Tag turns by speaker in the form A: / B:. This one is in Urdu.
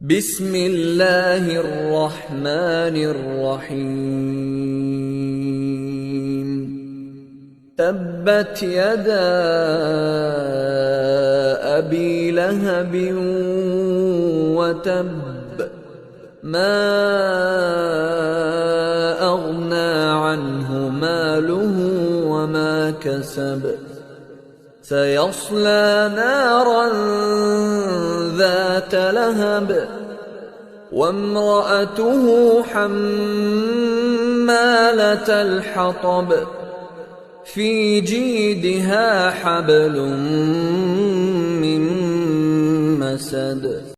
A: بسم الله الرحمن الرحيم تبت يدا أبي لهب وتب ما أغنى عنه ماله وما كسب سيصلى نارا ذات لهب وامرأته حمالة الحطب في جيدها حبل من مسد